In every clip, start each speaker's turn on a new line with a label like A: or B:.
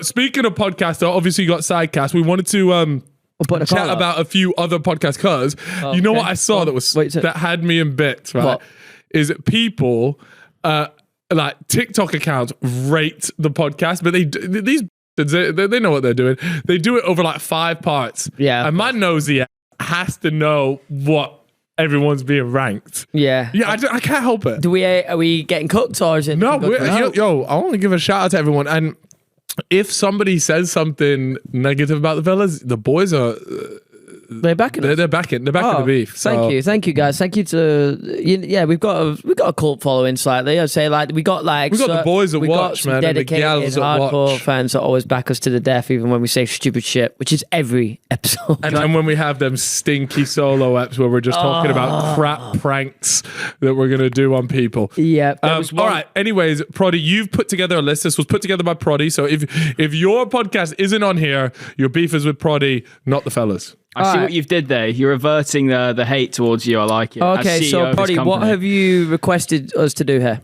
A: Speaking of podcasts, though, obviously you got Sidecast. We wanted to chat about a few other podcasts because you know what I saw that had me in bits, right? What? Is people like TikTok accounts rate the podcast, but they know what they're doing. They do it over like 5 parts.
B: Yeah.
A: And my nosy has to know what everyone's being ranked.
B: Yeah.
A: Yeah, I can't help it.
B: Are we getting cooked or is it?
A: No, I want to give a shout out to everyone. And if somebody says something negative about the fellas, the boys are...
B: They're backing us.
A: They're backing the beef.
B: So. Thank you, guys. Thank you to we've got a cult following slightly. I'd say we got
A: the boys that watch, man, and the gals that
B: hardcore fans that always back us to the death, even when we say stupid shit, which is every episode.
A: And when we have them stinky solo eps where we're just talking about crap pranks that we're gonna do on people.
B: Yeah.
A: All right. Anyways, Proddy, you've put together a list. This was put together by Proddy. So if your podcast isn't on here, your beef is with Proddy, not the fellas.
C: I see what you've did there. You're reverting the hate towards you. I like it.
B: Okay, so Proddy, what have you requested us to do here?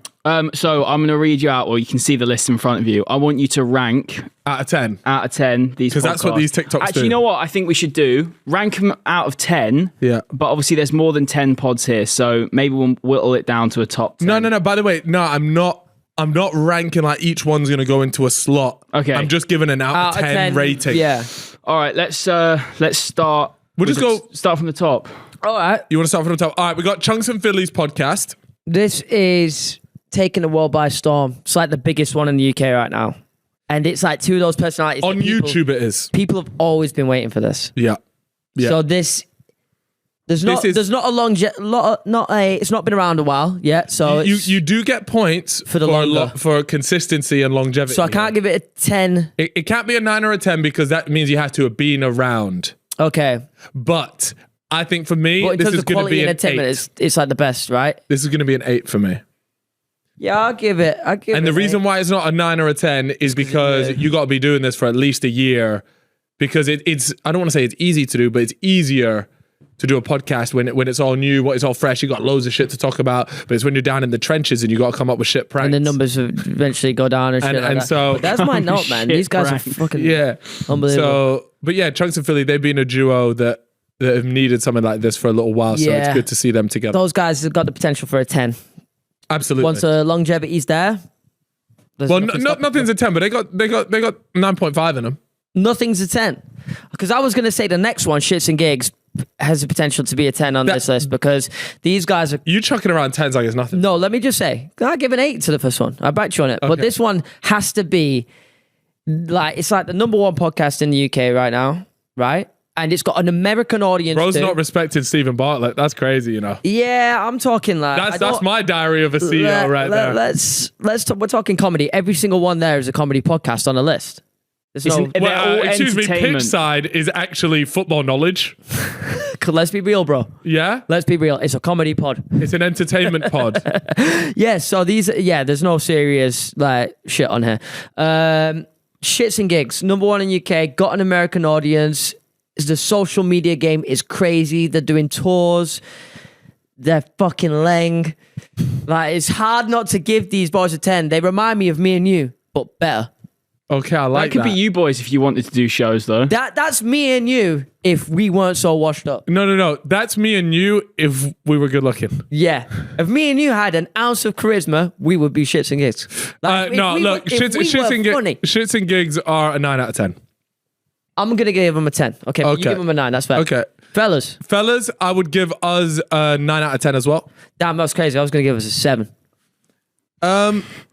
C: So I'm going to read you out, or you can see the list in front of you. I want you to rank
A: out of 10.
C: Out of 10 these podcasts.
A: Because that's what these TikToks do.
C: Actually, you know what I think we should do? Rank them out of 10.
A: Yeah.
C: But obviously there's more than 10 pods here, so maybe we'll whittle it down to a top 10.
A: No. By the way, no, I'm not ranking like each one's going to go into a slot.
C: Okay.
A: I'm just giving an out of 10 rating.
B: Yeah.
C: All right, let's start.
A: We'll just
C: start from the top.
B: All right.
A: You want to start from the top? All right, we got Chunkz and Philly's podcast.
B: This is taking the world by storm. It's like the biggest one in the UK right now. And it's like two of those personalities.
A: On YouTube it is.
B: People have always been waiting for this.
A: Yeah.
B: So there's not a long it's not been around a while yet. So
A: you do get points for consistency and longevity.
B: So I can't give it a 10.
A: It can't be a 9 or a 10 because that means you have to have been around.
B: Okay.
A: But I think for me, this is going to be an 8.
B: It's like the best, right?
A: This is going to be an 8 for me.
B: Yeah, I'll give it.
A: And the reason why it's not a 9 or a 10 is because you got to be doing this for at least a year. Because it's I don't want to say it's easy to do, but it's easier to do a podcast when it's all new, when it's all fresh. You got loads of shit to talk about, but it's when you're down in the trenches and you got to come up with shit pranks.
B: And the numbers eventually go down and shit like that.
A: So
B: but that's my note, man. These guys are fucking unbelievable.
A: So, but yeah, Chunkz and Philly, they've been a duo that have needed something like this for a little while. So it's good to see them together.
B: Those guys have got the potential for a 10.
A: Absolutely.
B: Once the longevity's there.
A: Well, nothing's a 10, but they got 9.5 in them.
B: Nothing's a 10. Because I was going to say the next one, Shits and Gigs, has the potential to be a 10 on this list because these guys are...
A: You chucking around 10s like it's nothing.
B: No, let me just say, I give an 8 to the first one. I backed you on it. Okay. But this one has to be like, it's like the number 1 podcast in the UK right now, right? And it's got an American audience.
A: Bro's not respected Stephen Bartlett. That's crazy, you know.
B: Yeah, I'm talking like...
A: That's my diary of a CEO there.
B: We're talking comedy. Every single one there is a comedy podcast on a list.
A: Excuse me, pitch side is actually football knowledge.
B: Let's be real, bro.
A: Yeah?
B: Let's be real. It's a comedy pod.
A: It's an entertainment pod.
B: Yeah, so there's no serious shit on here. Shits and Gigs, number 1 in UK, got an American audience. The social media game is crazy. They're doing tours. They're fucking leng. It's hard not to give these boys a 10. They remind me of Me and You, but better.
A: Okay, I like that.
C: That could be you boys if you wanted to do shows, though.
B: That's Me and You if we weren't so washed up.
A: No. That's Me and You if we were good looking.
B: Yeah. If Me and You had an ounce of charisma, we would be Shits and Gigs.
A: Shits and Gigs are a 9 out of 10.
B: I'm going to give them a 10. Okay, but you give them a 9. That's fair.
A: Okay.
B: Fellas,
A: I would give us a 9 out of 10 as well.
B: Damn, that's crazy. I was going to give us a 7.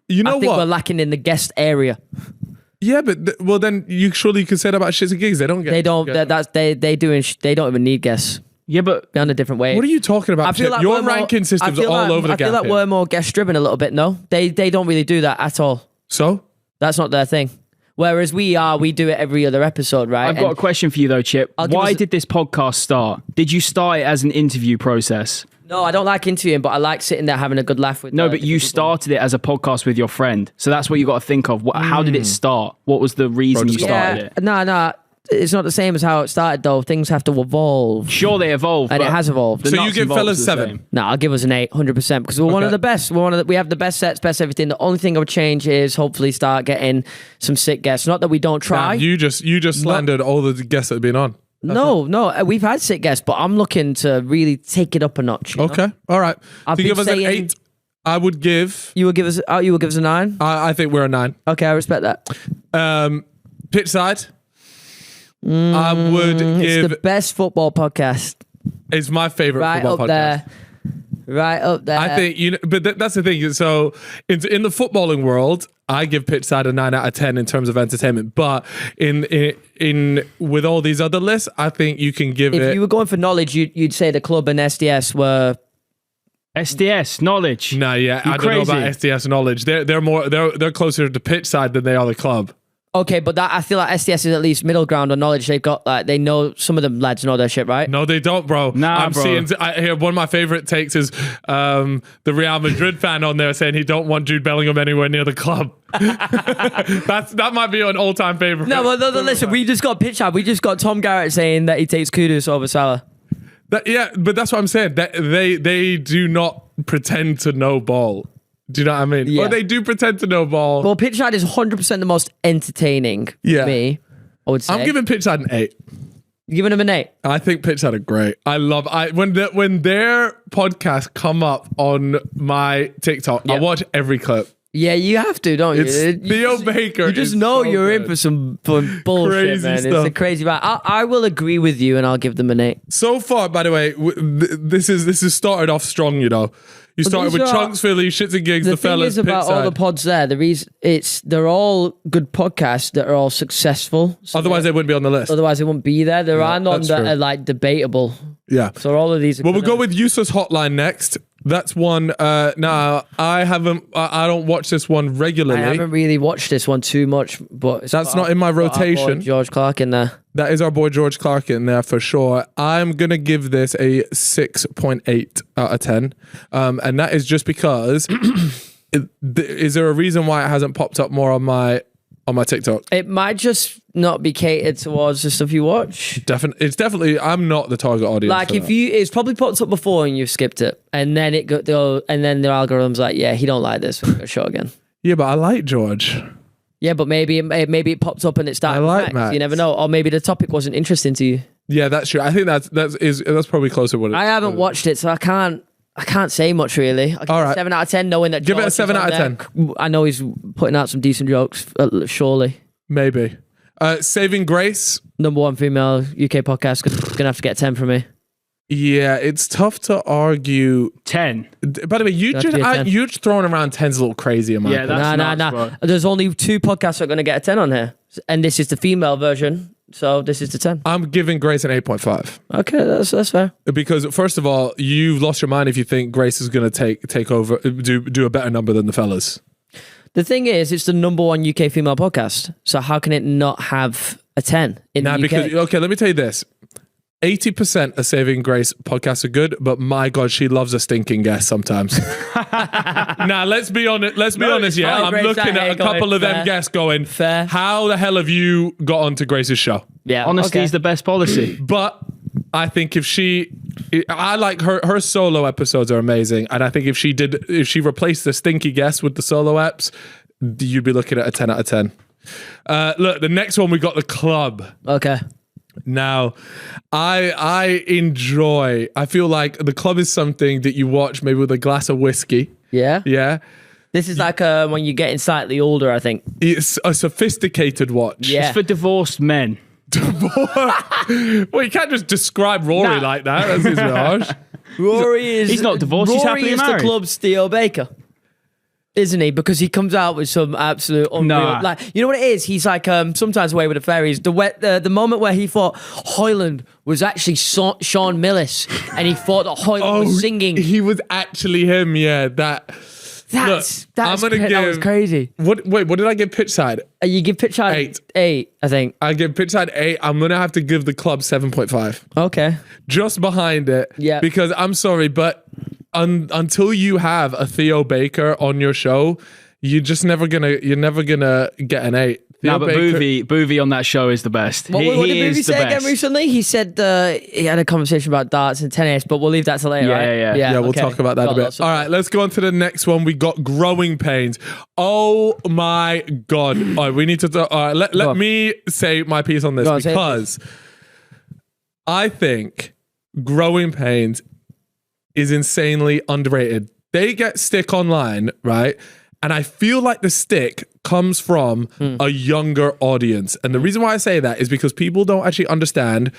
A: You know what?
B: I think we're lacking in the guest area.
A: Yeah, but then you surely could say that about Shits and Gigs. They don't get.
B: They don't. They don't even need guests.
C: Yeah, but
B: on a different way.
A: What are you talking about?
B: I feel like
A: your ranking system's all over the gap.
B: I feel like we're more guest driven a little bit. No, they don't really do that at all.
A: So
B: that's not their thing. Whereas we do it every other episode, right?
C: I've got a question for you though, Chip. Why did this podcast start? Did you start it as an interview process?
B: No, I don't like interviewing, but I like sitting there having a good laugh with.
C: No, but you started it as a podcast with your friend, so that's what you got to think of. How did it start? What was the reason you started it?
B: No. it's not the same as how it started though. Things have to evolve.
C: Sure, they evolve,
B: and it has evolved.
A: So you give fellas 7?
B: No, I'll give us an 8, 100%, because we're one of the best. We have the best sets, best everything. The only thing I would change is hopefully start getting some sick guests. Not that we don't try.
A: You just slandered all the guests that have been on.
B: No, we've had sick guests, but I'm looking to really take it up a notch.
A: Okay, all right. So you give us an 8. I would give.
B: You would give us a 9.
A: I think we're a 9.
B: Okay, I respect that.
A: Pitch side. I would give.
B: It's the best football podcast.
A: It's my favorite football podcast.
B: Right up there.
A: I think but that's the thing. So in the footballing world, I give pitch side a 9 out of 10 in terms of entertainment. But in with all these other lists, I think you can give it.
B: If you were going for knowledge, you'd say the club and SDS were.
C: SDS knowledge.
A: Nah, yeah, I don't know about SDS knowledge. They're closer to pitch side than they are the club.
B: Okay, but I feel like SDS is at least middle ground on knowledge. They've got they know, some of them lads know their shit, right?
A: No, they don't, bro.
C: Nah, bro.
A: One of my favorite takes is the Real Madrid fan on there saying he don't want Jude Bellingham anywhere near the club. that might be an all-time favorite.
B: No, but listen, we just got pitch side. We just got Tom Garrett saying that he takes Kudus over Salah.
A: Yeah, but that's what I'm saying. That they do not pretend to know ball. Do you know what I mean?
B: Yeah.
A: Or they do pretend to know ball.
B: Well, pitch side is 100% the most entertaining for me, I would say.
A: I'm giving pitch side an 8.
B: You giving them an 8?
A: I think pitch side are great. When their podcasts come up on my TikTok, I watch every clip.
B: Yeah, you have to, don't you?
A: Theo Baker.
B: You just know you're in for some bullshit,
A: crazy
B: man.
A: stuff.
B: It's a crazy vibe. I will agree with you, and I'll give them an 8.
A: So far, by the way, this is started off strong. You started with Chunkz, Philly, Shits and Gigs, the fellas.
B: The thing is about all the pods there, they're all good podcasts that are all successful. So
A: otherwise, they wouldn't be on the list.
B: Otherwise, they wouldn't be there. There are none that are debatable.
A: Yeah.
B: So all of these are
A: we'll go with Useless Hotline next. That's one. Now, I don't watch this one regularly.
B: I haven't really watched this one too much, but
A: that's not in my rotation.
B: George Clark in there.
A: That is our boy George Clark in there for sure. I'm going to give this a 6.8 out of 10. And that is just because is there a reason why it hasn't popped up more on my TikTok?
B: It might just not be catered towards the stuff you watch.
A: It's definitely I'm not the target audience.
B: Like it's probably popped up before and you've skipped it, and then and then the algorithm's like, yeah, he don't like this. We're gonna show again.
A: Yeah, but I like George.
B: Yeah, but maybe it popped up and it started.
A: I like Max.
B: You never know, or maybe the topic wasn't interesting to you.
A: Yeah, that's true. I think that's probably closer to what it is.
B: I haven't watched it, so I can't say much really. I'll give it a 7 out of 10, knowing that
A: give
B: George
A: it a 7 out of 10.
B: I know he's putting out some decent jokes, surely.
A: Maybe. Saving Grace,
B: #1 female UK podcast. Gonna have to get a 10 from me.
A: Yeah, it's tough to argue.
C: 10.
A: By the way, you're throwing around 10's a little crazy in my opinion.
B: Nah. There's only 2 podcasts that are gonna get a 10 on here, and this is the female version. So this is the 10.
A: I'm giving Grace an 8.5.
B: Okay, that's fair.
A: Because first of all, you've lost your mind if you think Grace is going to take over, do a better number than the fellas.
B: The thing is, it's the #1 UK female podcast. So how can it not have a 10 in the UK?
A: Because okay, let me tell you this. 80% of Saving Grace podcasts are good, but my God, she loves a stinking guest sometimes. Now, let's be honest. Yeah, I'm looking at a couple of them guests going,
B: fair.
A: How the hell have you got onto Grace's show?
C: Yeah, honesty is the best policy.
A: But I think I like her solo episodes are amazing, and I think if she replaced the stinky guest with the solo eps, you'd be looking at a 10 out of 10. Look, the next one we got the club.
B: Okay.
A: Now, I feel like the club is something that you watch maybe with a glass of whiskey.
B: Yeah.
A: Yeah.
B: This is like when you're getting slightly older, I think.
A: It's a sophisticated watch.
B: Yeah.
C: It's for divorced men.
A: Well, you can't just describe Rory like that. That's his harsh.
C: He's not divorced. He's happily married.
B: Rory is the club's Theo Baker. Isn't he? Because he comes out with some absolute unreal... Like, you know what it is? He's like sometimes away with the fairies. The moment where he thought Hoyland was actually Sean Millis, and he thought that Hoyland was singing.
A: He was actually him. Yeah, that was
B: crazy.
A: What did I give pitch side?
B: You give pitch side 8, I think.
A: I give pitch side 8. I'm gonna have to give the club 7.5.
B: Okay.
A: Just behind it.
B: Yeah.
A: Because I'm sorry, but until you have a Theo Baker on your show, you're never gonna get an 8.
C: No, but Boovie on that show is the best.
B: What did Boovie say again recently? He said he had a conversation about darts and tennis, but we'll leave that till later, right?
A: Yeah, we'll talk about that a bit. All right, let's go on to the next one. We got growing pains. Oh my God. All right, we need to... All right, let me say my piece on this because I think growing pains is insanely underrated. They get stick online, right? And I feel like the stick comes from a younger audience. And the reason why I say that is because people don't actually understand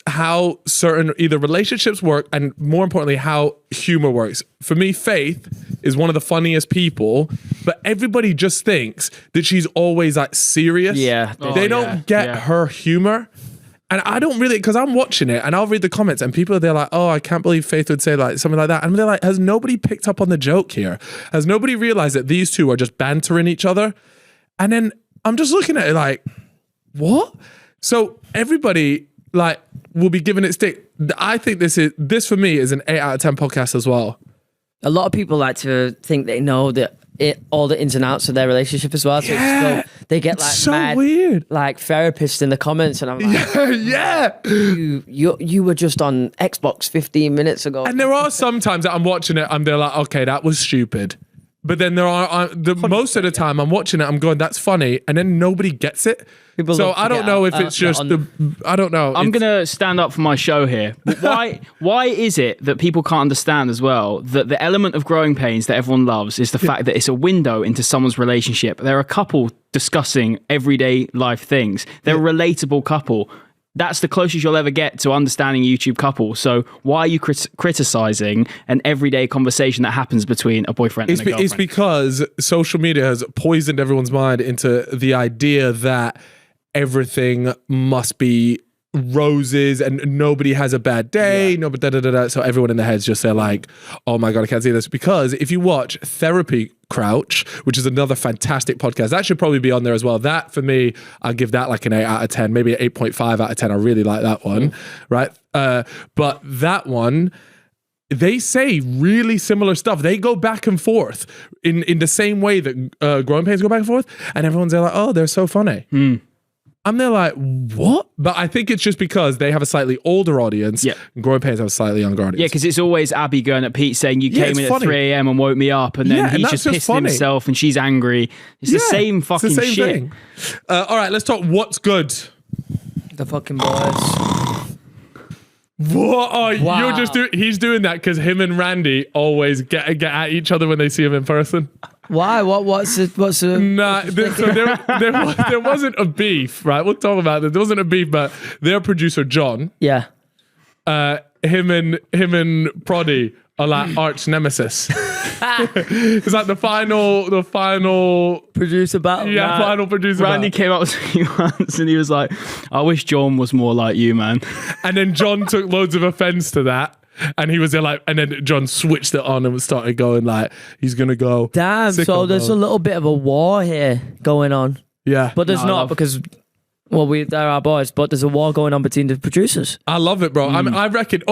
A: how certain either relationships work and more importantly, how humor works. For me, Faith is one of the funniest people, but everybody just thinks that she's always like serious.
B: Yeah.
A: They don't get her humor. And I don't really, because I'm watching it and I'll read the comments and people, they're like, oh, I can't believe Faith would say like something like that. And they're like, has nobody picked up on the joke here? Has nobody realized that these two are just bantering each other? And then I'm just looking at it like, what? So everybody like will be giving it stick. I think this for me is an 8 out of 10 podcast as well.
B: A lot of people like to think they know that all the ins and outs of their relationship as well. So they get like
A: so
B: mad,
A: weird,
B: like therapists in the comments, and I'm like, you were just on Xbox 15 minutes ago.
A: And there are some times that I'm watching it and they're like, okay, that was stupid. But then there are most of the time I'm watching it, I'm going, that's funny, and then nobody gets it. So I don't know if it's just I don't know.
C: I'm gonna stand up for my show here. Why is it that people can't understand as well that the element of growing pains that everyone loves is the fact that it's a window into someone's relationship? They're a couple discussing everyday life things. They're a relatable couple. That's the closest you'll ever get to understanding YouTube couple. So why are you criticizing an everyday conversation that happens between a boyfriend and a girlfriend?
A: It's because social media has poisoned everyone's mind into the idea that everything must be roses and nobody has a bad day. So everyone in their heads just say like, oh my God, I can't see this. Because if you watch Therapy Crouch, which is another fantastic podcast, that should probably be on there as well. That for me, I'll give that like an 8 out of 10, maybe an 8.5 out of 10. I really like that one, right? But that one, they say really similar stuff. They go back and forth in the same way that growing pains go back and forth. And everyone's there like, oh, they're so funny. And they're like, what? But I think it's just because they have a slightly older audience. Yeah. And growing pains have a slightly younger audience.
C: Yeah, because it's always Abby going at Pete saying, you came in at 3 a.m. and woke me up. And then he's just pissing himself and she's angry. It's the same fucking shit. Thing.
A: All right, let's talk what's good.
B: The fucking boys.
A: What? Oh, wow. He's doing that because him and Randy always get at each other when they see him in person.
B: Why? What's the
A: Nah, there wasn't a beef, right? We'll talk about it. There wasn't a beef, but their producer John,
B: him
A: and Proddy are like arch nemesis. It's like the final
B: producer battle.
A: Yeah, final producer
C: Randy
A: battle.
C: came up to me once and he was like, I wish John was more like you, man.
A: And then John took loads of offense to that. And he was there like, and then John switched it on and started going like, he's going to go.
B: Damn, so there's a little bit of a war here going on.
A: Yeah.
B: But there's not because... Well, they're our boys, but there's a war going on between the producers.
A: I love it, bro. I reckon,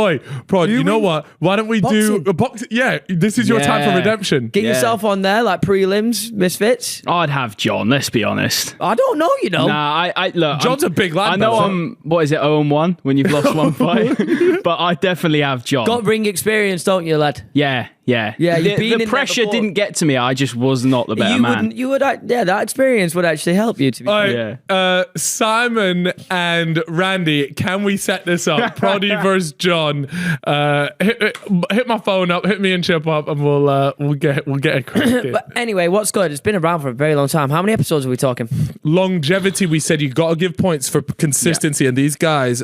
A: Prod, you know what? Why don't we do a boxing? Yeah, this is your time for redemption.
B: Get yourself on there, like prelims, misfits.
C: I'd have John, let's be honest.
B: I don't know, you know.
C: Nah, look.
A: John's a big lad.
C: I know I'm, 0-1 when you've lost one fight? But I definitely have John.
B: Got ring experience, don't you, lad?
C: Yeah. The pressure didn't get to me. I just was not the better man.
B: That experience would actually help you to be
A: Simon and Randy, can we set this up? Proddy versus John. Hit my phone up, hit me and Chip up, and we'll get it cracking.
B: But anyway, what's good? It's been around for a very long time. How many episodes are we talking?
A: Longevity. We said you got to give points for consistency, and these guys,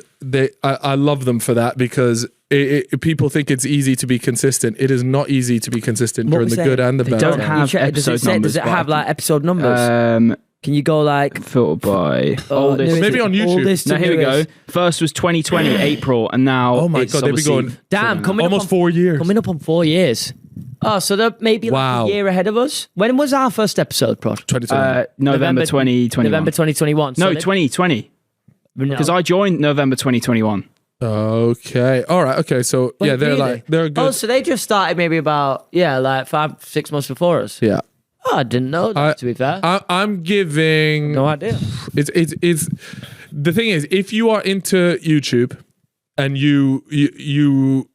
A: I love them for that because. People think it's easy to be consistent. It is not easy to be consistent during the good and the bad.
C: They don't have episode numbers.
B: Does it have like episode numbers? Can you go like
C: filtered by oldest?
A: Maybe on YouTube.
C: Now here we go. First was 2020 April, and now
A: oh my god, they've been going
B: coming
A: almost 4 years.
B: Coming up on 4 years. Oh, so they're maybe like a year ahead of us. When was our first episode, Prod?
A: 2020.
C: November 2021.
B: November 2021.
C: No, 2020. Because I joined November 2021.
A: Okay. All right. Okay. So they're good.
B: Oh, so they just started maybe about 5-6 months before us.
A: Yeah.
B: Oh, I didn't know that, to be fair.
A: I'm giving...
B: No idea.
A: It's the thing is, if you are into YouTube and you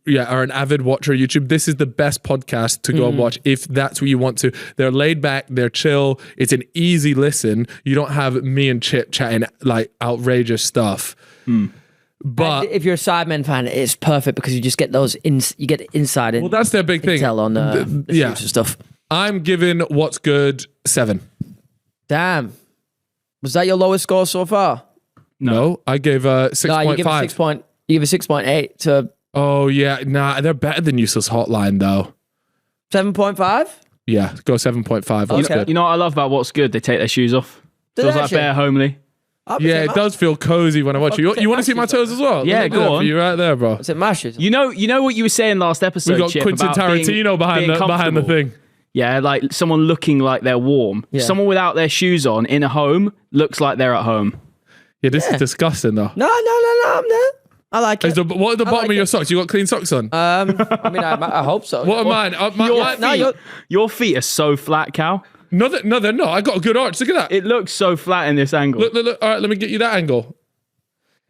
A: are an avid watcher of YouTube, this is the best podcast to go and watch if that's what you want to. They're laid back, they're chill, it's an easy listen. You don't have me and Chip chatting like outrageous stuff. But
B: and if you're a Sidemen fan, it's perfect because you just get those you get inside.
A: Well, that's their big thing.
B: Tell on the shoots and stuff.
A: I'm giving What's Good 7.
B: Damn, was that your lowest score so far?
A: No, I gave a 6.5.
B: No, you give a 6.8 to.
A: Oh yeah, nah, they're better than Useless Hotline though.
B: 7.5.
A: Yeah, go 7.5.
B: Okay.
C: You know what I love about What's Good? They take their shoes off. Feels like bare homely.
A: Yeah, it does feel cozy when I watch it. You want to see my toes as well?
C: Yeah, go on.
A: You right there, bro.
B: Is it mashes?
C: You know what you were saying last episode.
A: We got
C: Chip,
A: Quentin Tarantino behind the thing.
C: Yeah, like someone looking like they're warm.
B: Yeah.
C: Someone without their shoes on in a home looks like they're at home.
A: Yeah, this is disgusting though.
B: No, I'm there. I like it.
A: What at the bottom of your socks? You got clean socks on?
B: I mean, I hope so.
A: What are mine?
C: Your feet are so flat, Cal.
A: No, they're not. I got a good arch. Look at that.
C: It looks so flat in this angle.
A: Look. All right, let me get you that angle.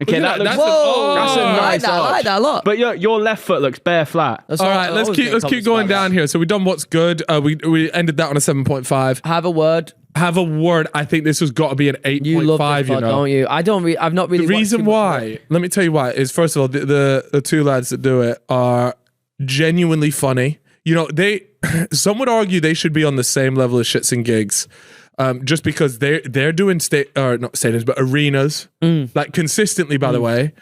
C: Okay, that looks.
A: That's a nice
B: I like that a lot.
C: But your left foot looks bare flat.
A: All right, let's keep going down here. So we've done What's Good. We ended that on a 7.5.
B: Have a word.
A: I think this has got to be an 8.5.
B: You love this pod, don't you? I don't. I've not really.
A: The reason why, let me tell you why, is first of all, the two lads that do it are genuinely funny. You know, some would argue they should be on the same level as Shits and Gigs, just because they're doing not stadiums but arenas like consistently. By the way,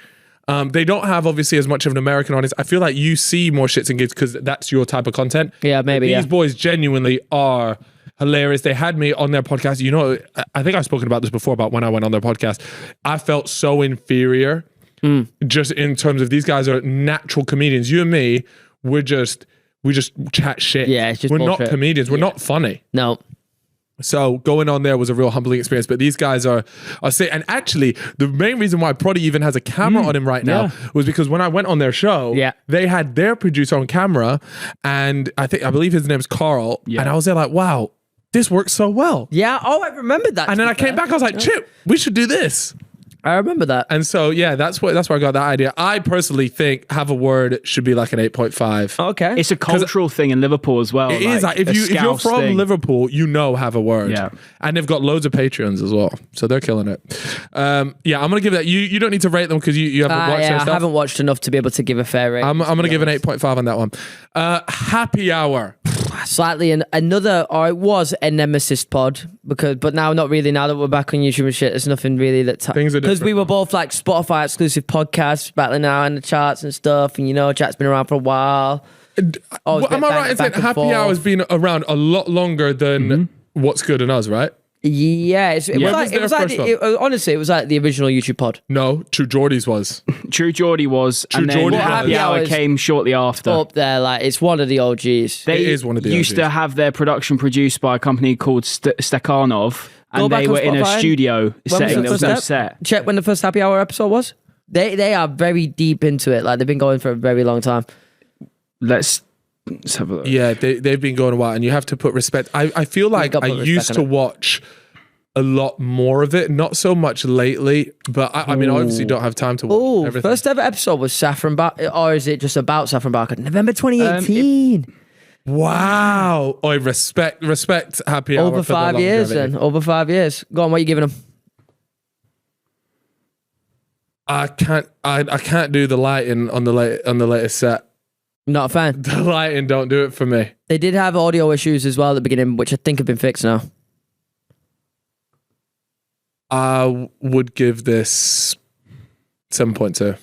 A: they don't have obviously as much of an American audience. I feel like you see more Shits and Gigs because that's your type of content.
B: Yeah, maybe.
A: These boys genuinely are hilarious. They had me on their podcast. You know, I think I've spoken about this before about when I went on their podcast. I felt so inferior, just in terms of these guys are natural comedians. You and me, we just chat shit.
B: Yeah, it's just
A: we're
B: bullshit.
A: not comedians. We're not funny.
B: No.
A: So going on there was a real humbling experience. But these guys are sick. And actually, the main reason why Proddy even has a camera on him right now was because when I went on their show, they had their producer on camera, and I believe his name's Carl. Yeah. And I was there like, wow, this works so well.
B: Yeah. Oh, I remembered that.
A: And then I came back, I was like, Chip, we should do this.
B: I remember that.
A: And so, yeah, that's where I got that idea. I personally think Have a Word should be like an 8.5.
B: Okay.
C: It's a cultural thing in Liverpool as well.
A: It is. Like, if you're from Liverpool, you know Have a Word.
C: Yeah.
A: And they've got loads of Patreons as well. So they're killing it. Yeah, I'm going to give that. You don't need to rate them because you haven't watched their stuff.
B: I haven't watched enough to be able to give a fair rating.
A: I'm going to give an 8.5 on that one. Happy Hour.
B: Slightly another, or it was a nemesis pod, but now not really. Now that we're back on YouTube and shit, there's nothing really that
A: things are different.
B: Because we were both like Spotify exclusive podcasts battling now in the charts and stuff, and you know, chat's been around for a while.
A: Am I right in saying Happy Hour has been around a lot longer than What's Good and Us, right?
B: Yeah, it was like the original YouTube pod.
A: No, True Geordie's was.
C: True Geordie was, and then Happy Hour came shortly after.
B: Up there, like it's one of the OGs.
C: They
A: it is one of the OGs.
C: Used to have their production produced by a company called Stakhanov, and they were in a studio setting. There was no set.
B: Check when the first Happy Hour episode was. They are very deep into it. Like they've been going for a very long time.
C: Let's have a look.
A: Yeah, they've been going a while, and you have to put respect. I feel like I used to watch a lot more of it, not so much lately, but I mean, I obviously don't have time to watch everything. First
B: ever episode was Saffron Barker, or is it just about Saffron Barker? November 2018.
A: Wow. I respect Happy Hour.
B: Over 5 years then. Over 5 years. Go on, what are you giving them?
A: I can't do the lighting on the latest set.
B: Not a fan.
A: The lighting don't do it for me.
B: They did have audio issues as well at the beginning, which I think have been fixed now.
A: I would give this 7.2.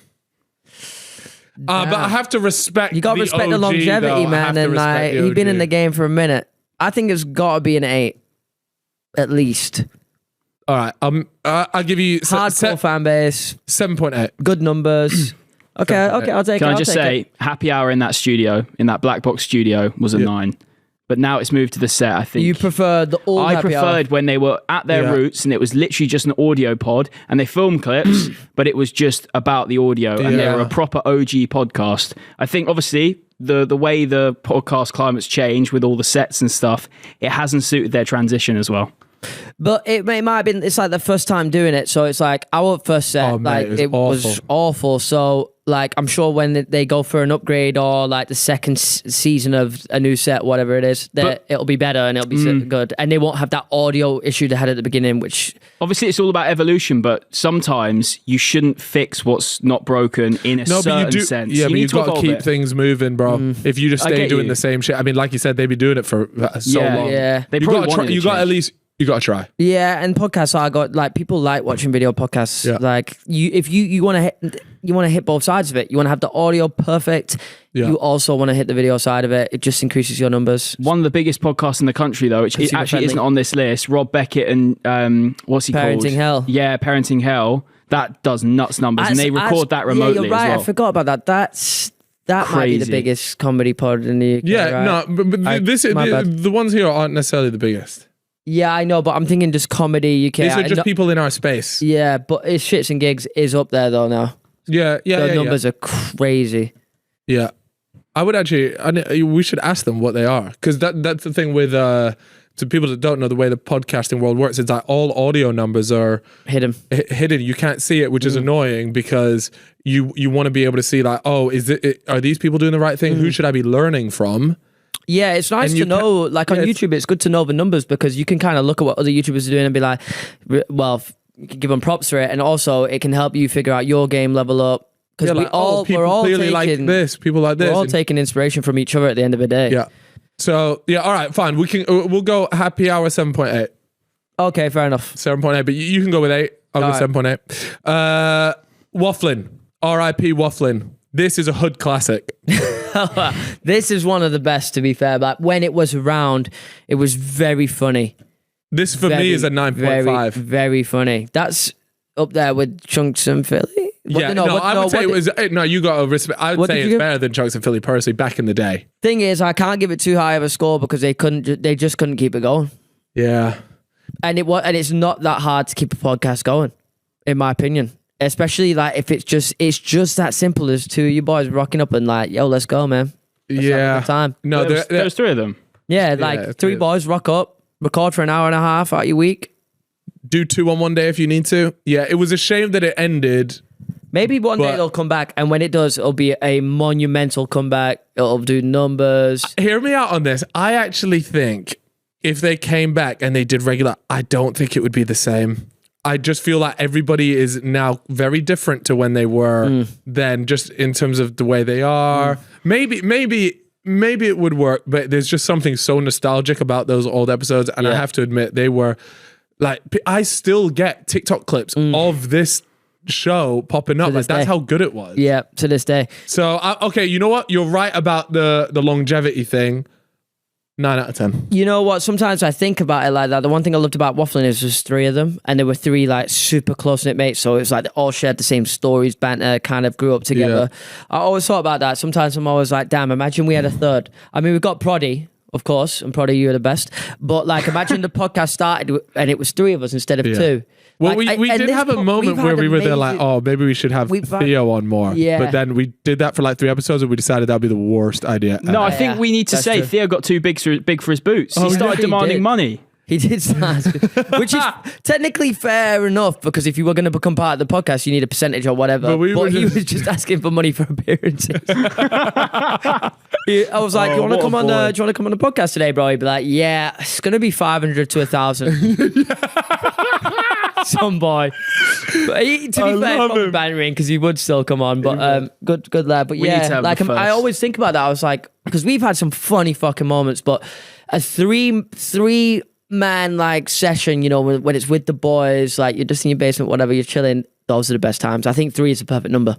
A: But I have to respect.
B: You got to respect the longevity, man, and like he's been in the game for a minute. I think it's got to be an 8, at least.
A: All right, I'll give you
B: hardcore fan base.
A: 7.8.
B: Good numbers. Okay, I'll take it.
C: Can I just say, Happy Hour in that studio, in that black box studio, was a 9. But now it's moved to the set, I think.
B: You prefer the old Happy Hour? I
C: preferred when they were at their roots and it was literally just an audio pod and they filmed clips, but it was just about the audio and they were a proper OG podcast. I think, obviously, the way the podcast climate's changed with all the sets and stuff, it hasn't suited their transition as well.
B: But it might have been, it's like the first time doing it. So it's like our first set, it was awful. So like, I'm sure when they go for an upgrade or like the second season of a new set, whatever it is, it'll be better and it'll be good. And they won't have that audio issue they had at the beginning, which...
C: Obviously it's all about evolution, but sometimes you shouldn't fix what's not broken in a certain sense.
A: Yeah, but you've got to keep things moving, bro. If you just stay doing the same shit. I mean, like you said, they've been doing it for so long.
B: Yeah.
A: You got at least... You got to try.
B: Yeah, and podcasts like people like watching video podcasts. Yeah. Like if you want to hit both sides of it. You want to have the audio perfect. Yeah. You also want to hit the video side of it. It just increases your numbers.
C: One of the biggest podcasts in the country, though, which actually isn't on this list, Rob Beckett and what's he called?
B: Parenting Hell.
C: Yeah, Parenting Hell. That does nuts numbers, and they record that remotely.
B: Yeah, you're right.
C: As well.
B: I forgot about that. That
C: Crazy.
B: might be the biggest comedy pod in the UK.
A: Yeah,
B: right?
A: no, but the ones here aren't necessarily the biggest.
B: Yeah, I know, but I'm thinking just comedy UK.
A: These are just people in our space.
B: Yeah, but it's Shits and Gigs is up there though now.
A: The
B: numbers are crazy.
A: Yeah, I would actually. We should ask them what they are, because that's the thing with to people that don't know the way the podcasting world works. It's like all audio numbers are
B: hidden.
A: You can't see it, which is annoying because you want to be able to see like, oh, are these people doing the right thing? Who should I be learning from?
B: Yeah, it's nice to know, like on YouTube, it's good to know the numbers because you can kind of look at what other YouTubers are doing and be like, well, you can give them props for it. And also it can help you figure out your game level up. Because we're all
A: clearly like this, people like this.
B: We're all taking inspiration from each other at the end of the day.
A: Yeah. So, yeah, all right, fine. We'll go happy hour 7.8.
B: Okay, fair enough.
A: 7.8, but you can go with 8. I'll go 7.8. Wafflin. R.I.P. Wafflin. This is a hood classic.
B: This is one of the best, to be fair. But when it was around, it was very funny.
A: This for me is a 9.5.
B: Very funny. That's up there with Chunkz and Philly.
A: I would say it was. No, you got a respect. I would say it's better than Chunkz and Philly personally back in the day.
B: Thing is, I can't give it too high of a score because they just couldn't keep it going.
A: Yeah,
B: and it's not that hard to keep a podcast going, in my opinion. Especially like if it's just that simple as two of you boys rocking up and like, yo, let's go, man. Let's have a good time.
C: No, there's three of them.
B: Yeah, like three boys rock up, record for an hour and a half out your week.
A: Do 2 on one day if you need to. Yeah, it was a shame that it ended.
B: Maybe one day they'll come back, and when it does, it'll be a monumental comeback. It'll do numbers.
A: Hear me out on this. I actually think if they came back and they did regular, I don't think it would be the same. I just feel like everybody is now very different to when they were then, just in terms of the way they are. Maybe it would work, but there's just something so nostalgic about those old episodes. And I have to admit, they were like, I still get TikTok clips of this show popping up. Like, that's how good it was.
B: Yeah, to this day.
A: So, okay, you know what? You're right about the longevity thing. 9 out of 10.
B: You know what? Sometimes I think about it like that. The one thing I loved about Wafflin is there's 3 of them, and there were 3 like super close-knit mates. So it's like they all shared the same stories, banter, kind of grew up together. Yeah. I always thought about that. Sometimes I'm always like, damn, imagine we had a third. I mean, we've got Proddy, of course, and Proddy, you're the best. But like, imagine the podcast started and it was 3 of us instead of 2.
A: Well, like, we did have a moment where we were there like, oh, maybe we should have Theo on more. Yeah. But then we did that for like 3 episodes and we decided that would be the worst idea.
C: No, I think we need to say true. Theo got too big for his boots. He started demanding money.
B: He did start, which is technically fair enough because if you were going to become part of the podcast, you need a percentage or whatever. But he was just asking for money for appearances. I was like, "Do you want to come on the podcast today, bro?" He'd be like, "Yeah, it's going to be 500 to 1,000." Some boy. But to be fair, probably bantering because he would still come on. But good lad. But yeah, like I always think about that. I was like, because we've had some funny fucking moments, but a three man like session, you know, when it's with the boys, like you're just in your basement, whatever, you're chilling, those are the best times. I think 3 is the perfect number.